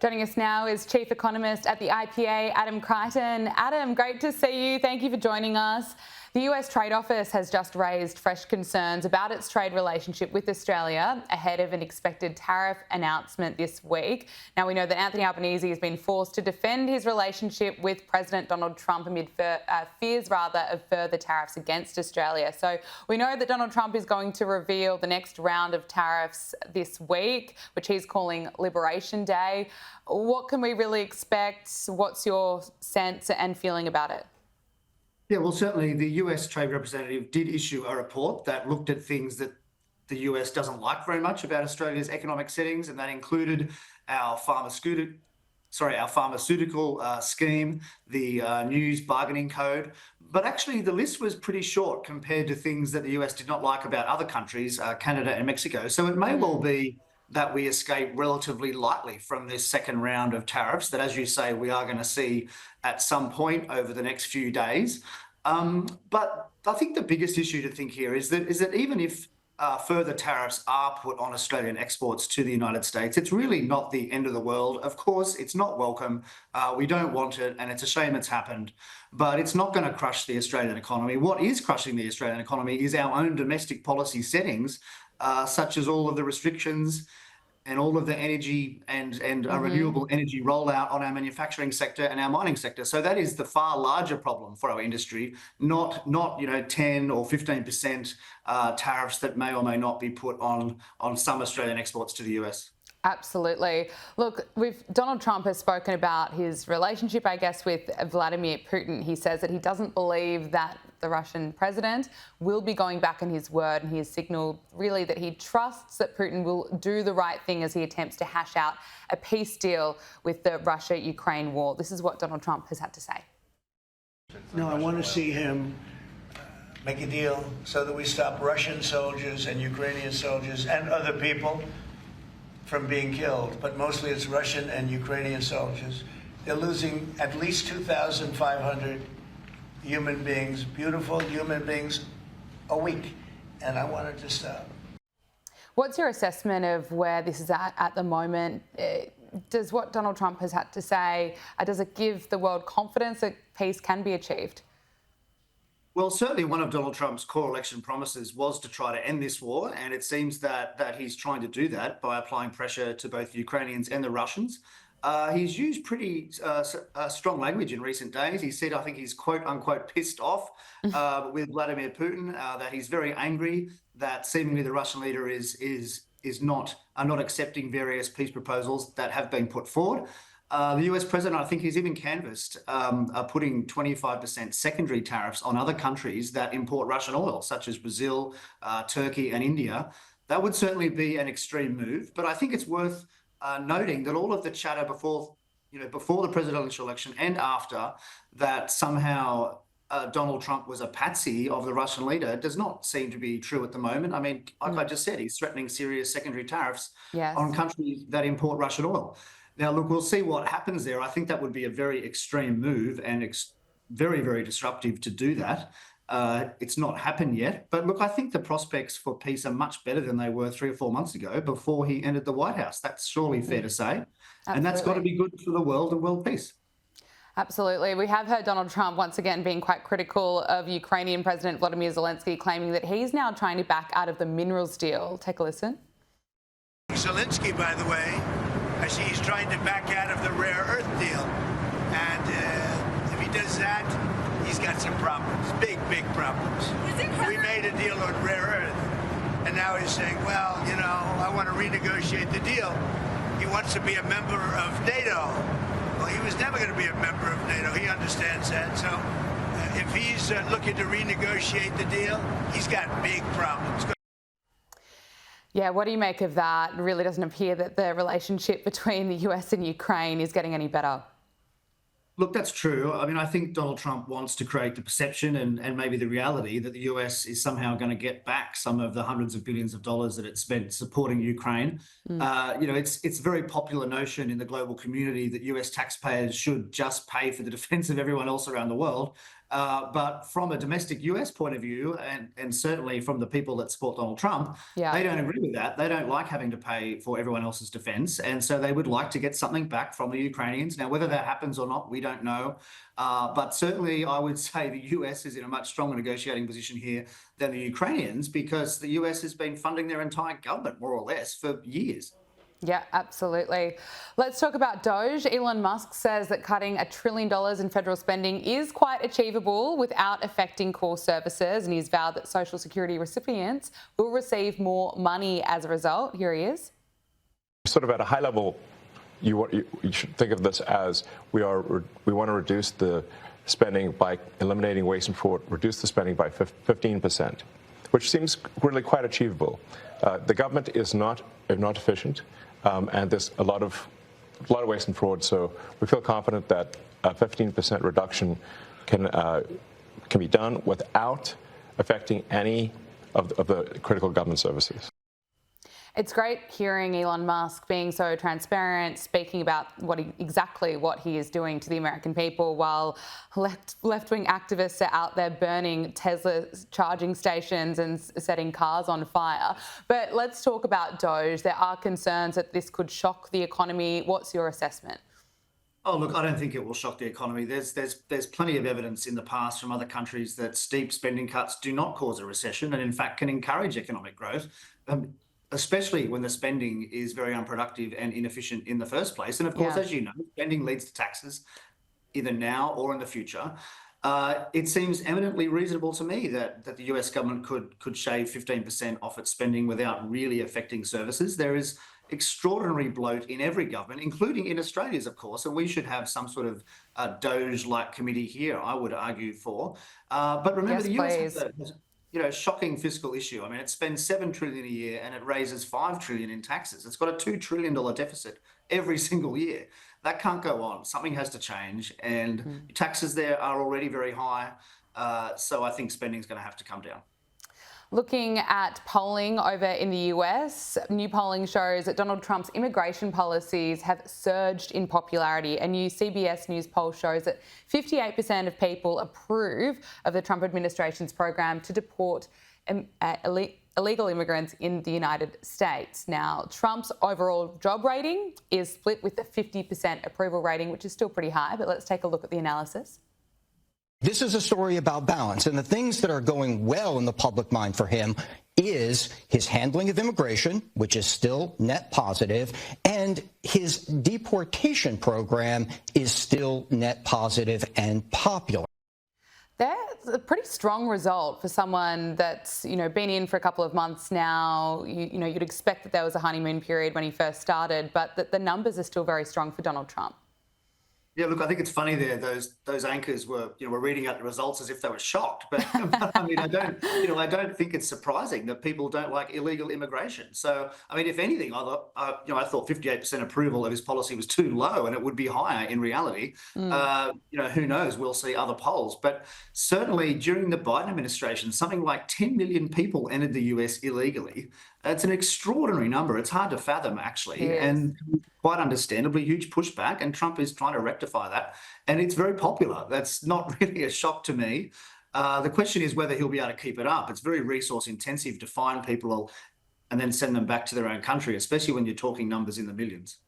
Joining us now is Chief Economist at the IPA, Adam Creighton. Adam, great to see you. Thank you for joining us. The US Trade Office has just raised fresh concerns about its trade relationship with Australia ahead of an expected tariff announcement this week. Now, we know that Anthony Albanese has been forced to defend his relationship with President Donald Trump amid fears of further tariffs against Australia. So we know that Donald Trump is going to reveal the next round of tariffs this week, which he's calling Liberation Day. What can we really expect? What's your sense and feeling about it? Yeah, well, certainly the US Trade Representative did issue a report that looked at things that the US doesn't like very much about Australia's economic settings, and that included our pharmaceutical scheme, the news bargaining code. But actually, the list was pretty short compared to things that the US did not like about other countries, Canada and Mexico. So it may well be that we escape relatively lightly from this second round of tariffs that, as you say, we are going to see at some point over the next few days. But I think the biggest issue to think here is that even if further tariffs are put on Australian exports to the United States, it's really not the end of the world. Of course, it's not welcome. We don't want it, and it's a shame it's happened. But it's not going to crush the Australian economy. What is crushing the Australian economy is our own domestic policy settings, such as all of the restrictions and all of the energy and renewable energy rollout on our manufacturing sector and our mining sector. So that is the far larger problem for our industry, not 10 or 15% tariffs that may or may not be put on some Australian exports to the US. Absolutely. Look, Donald Trump has spoken about his relationship, I guess, with Vladimir Putin. He says that he doesn't believe that the Russian president will be going back on his word, and he has signalled really that he trusts that Putin will do the right thing as he attempts to hash out a peace deal with the Russia-Ukraine war. This is what Donald Trump has had to say. No, I want to see him make a deal so that we stop Russian soldiers and Ukrainian soldiers and other people from being killed, but mostly it's Russian and Ukrainian soldiers. They're losing at least 2,500 human beings, beautiful human beings, a week, and I want it to stop. What's your assessment of where this is at the moment? Does what Donald Trump has had to say, does it give the world confidence that peace can be achieved? Well, certainly one of Donald Trump's core election promises was to try to end this war, and it seems that he's trying to do that by applying pressure to both the Ukrainians and the Russians. He's used pretty strong language in recent days. He said, I think he's quote unquote pissed off with Vladimir Putin, that he's very angry that seemingly the Russian leader is not accepting various peace proposals that have been put forward. The US president, I think he's even canvassed putting 25% secondary tariffs on other countries that import Russian oil, such as Brazil, Turkey and India. That would certainly be an extreme move, but I think it's worth noting that all of the chatter before the presidential election and after, that somehow Donald Trump was a patsy of the Russian leader, does not seem to be true at the moment. I mean, like I just said, he's threatening serious secondary tariffs on countries that import Russian oil. Now, look, we'll see what happens there. I think that would be a very extreme move and very, very disruptive to do that. It's not happened yet. But look, I think the prospects for peace are much better than they were 3 or 4 months ago before he entered the White House. That's surely fair to say. Absolutely. And that's got to be good for the world and world peace. Absolutely. We have heard Donald Trump once again being quite critical of Ukrainian President Volodymyr Zelensky, claiming that he's now trying to back out of the minerals deal. Take a listen. Zelensky, by the way, I see he's trying to back out of the rare earth deal. And if he does that, he's got some problems, big problems. We made a deal on rare earth, and now he's saying, well, I want to renegotiate the deal. He wants to be a member of NATO. Well, he was never going to be a member of NATO. He understands that. So if he's looking to renegotiate the deal, he's got big problems. Yeah, what do you make of that? It really doesn't appear that the relationship between the US and Ukraine is getting any better. Look, that's true. I mean, I think Donald Trump wants to create the perception and maybe the reality that the US is somehow going to get back some of the hundreds of billions of dollars that it spent supporting Ukraine. It's a very popular notion in the global community that US taxpayers should just pay for the defense of everyone else around the world. But from a domestic US point of view, and certainly from the people that support Donald Trump, Yeah. they don't agree with that. They don't like having to pay for everyone else's defense. And so they would like to get something back from the Ukrainians. Now, whether that happens or not, we don't know. But certainly I would say the US is in a much stronger negotiating position here than the Ukrainians, because the US has been funding their entire government, more or less, for years. Yeah, absolutely. Let's talk about DOGE. Elon Musk says that cutting $1 trillion in federal spending is quite achievable without affecting core services, and he's vowed that Social Security recipients will receive more money as a result. Here he is. Sort of at a high level, you should think of this as we want to reduce the spending by eliminating waste and fraud, reduce the spending by 15%, which seems really quite achievable. The government is not efficient. And there's a lot of waste and fraud, so we feel confident that a 15% reduction can be done without affecting any of the critical government services. It's great hearing Elon Musk being so transparent, speaking about exactly what he is doing to the American people, while left-wing activists are out there burning Tesla charging stations and setting cars on fire. But let's talk about DOGE. There are concerns that this could shock the economy. What's your assessment? Oh, look, I don't think it will shock the economy. There's plenty of evidence in the past from other countries that steep spending cuts do not cause a recession, and in fact can encourage economic growth. Especially when the spending is very unproductive and inefficient in the first place. And of course, as you know, spending leads to taxes, either now or in the future. It seems eminently reasonable to me that the US government could shave 15% off its spending without really affecting services. There is extraordinary bloat in every government, including in Australia's, of course, and we should have some sort of DOGE-like committee here, I would argue for. But remember, the US has shocking fiscal issue. I mean, it spends $7 trillion a year and it raises $5 trillion in taxes. It's got a $2 trillion deficit every single year. That can't go on. Something has to change, and taxes there are already very high. So I think spending is going to have to come down. Looking at polling over in the US, new polling shows that Donald Trump's immigration policies have surged in popularity. A new CBS News poll shows that 58% of people approve of the Trump administration's program to deport illegal immigrants in the United States. Now, Trump's overall job rating is split with the 50% approval rating, which is still pretty high, but let's take a look at the analysis. This is a story about balance, and the things that are going well in the public mind for him is his handling of immigration, which is still net positive, and his deportation program is still net positive and popular. That's a pretty strong result for someone that's, been in for a couple of months now. You'd expect that there was a honeymoon period when he first started, but that the numbers are still very strong for Donald Trump. Yeah, look, I think it's funny there. Those anchors were reading out the results as if they were shocked. But I mean, I don't think it's surprising that people don't like illegal immigration. So, I mean, if anything, I thought 58% approval of his policy was too low, and it would be higher in reality. Who knows? We'll see other polls. But certainly during the Biden administration, something like 10 million people entered the US illegally. It's an extraordinary number. It's hard to fathom, actually, and quite understandably huge pushback. And Trump is trying to rectify that, and it's very popular. That's not really a shock to me. The question is whether he'll be able to keep it up. It's very resource intensive to find people and then send them back to their own country, especially when you're talking numbers in the millions.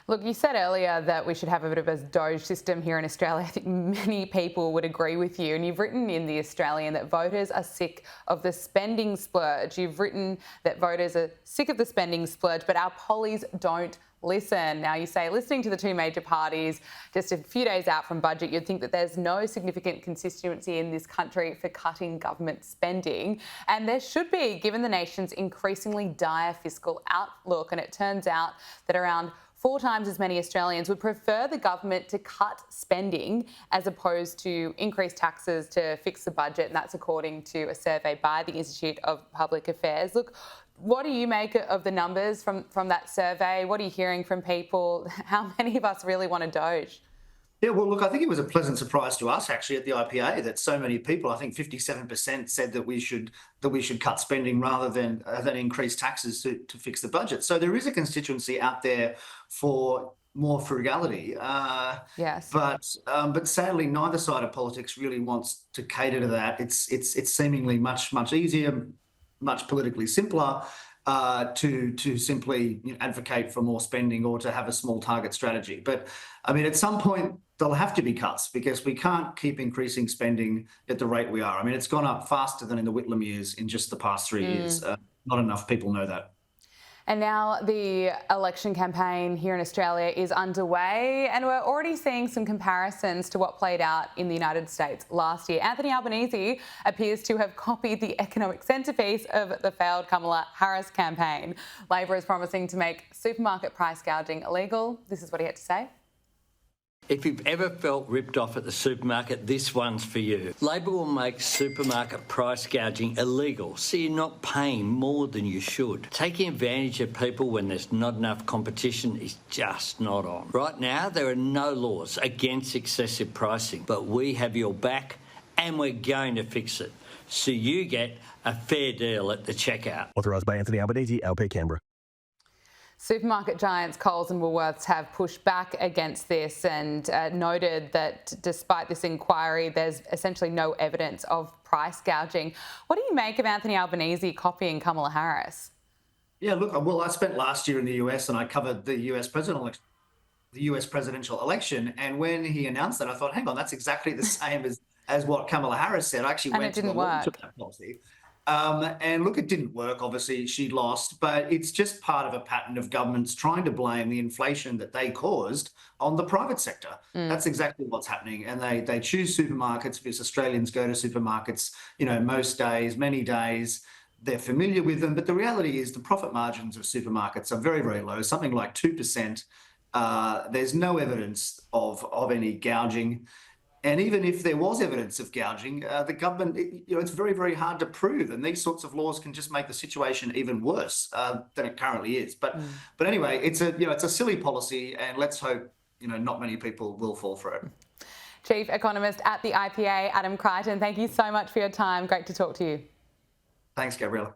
Look, you said earlier that we should have a bit of a DOGE system here in Australia. I think many people would agree with you. And you've written in The Australian that voters are sick of the spending splurge. You've written that voters are sick of the spending splurge, but our pollies don't listen. Now, you say, listening to the two major parties just a few days out from budget, you'd think that there's no significant constituency in this country for cutting government spending. And there should be, given the nation's increasingly dire fiscal outlook. And it turns out that around 4 times as many Australians would prefer the government to cut spending as opposed to increase taxes to fix the budget. And that's according to a survey by the Institute of Public Affairs. Look, what do you make of the numbers from that survey? What are you hearing from people? How many of us really want a DOGE? Yeah, well, look, I think it was a pleasant surprise to us actually at the IPA that so many people, I think 57%, said that we should cut spending rather than increase taxes to fix the budget. So there is a constituency out there for more frugality. Yes. But sadly, neither side of politics really wants to cater to that. It's seemingly much easier, much politically simpler to simply advocate for more spending or to have a small target strategy. But I mean, at some point there'll have to be cuts because we can't keep increasing spending at the rate we are. I mean, it's gone up faster than in the Whitlam years in just the past 3 years. Not enough people know that. And now the election campaign here in Australia is underway, and we're already seeing some comparisons to what played out in the United States last year. Anthony Albanese appears to have copied the economic centrepiece of the failed Kamala Harris campaign. Labor is promising to make supermarket price gouging illegal. This is what he had to say. If you've ever felt ripped off at the supermarket, this one's for you. Labor will make supermarket price gouging illegal, so you're not paying more than you should. Taking advantage of people when there's not enough competition is just not on. Right now, there are no laws against excessive pricing, but we have your back and we're going to fix it, so you get a fair deal at the checkout. Authorised by Anthony Albanese, LP Canberra. Supermarket giants Coles and Woolworths have pushed back against this and noted that despite this inquiry, there's essentially no evidence of price gouging. What do you make of Anthony Albanese copying Kamala Harris? Yeah, look, well, I spent last year in the US and I covered the US presidential election. And when he announced that, I thought, hang on, that's exactly the same as what Kamala Harris said. I actually went to the launch of that policy. And look, it didn't work. Obviously, she lost, but it's just part of a pattern of governments trying to blame the inflation that they caused on the private sector. That's exactly what's happening. And they choose supermarkets because Australians go to supermarkets, most days, many days. They're familiar with them. But the reality is the profit margins of supermarkets are very, very low, something like 2%. There's no evidence of any gouging. And even if there was evidence of gouging, the government, it's very, very hard to prove. And these sorts of laws can just make the situation even worse than it currently is. But anyway, it's a silly policy, and let's hope not many people will fall for it. Chief Economist at the IPA, Adam Creighton, thank you so much for your time. Great to talk to you. Thanks, Gabriella.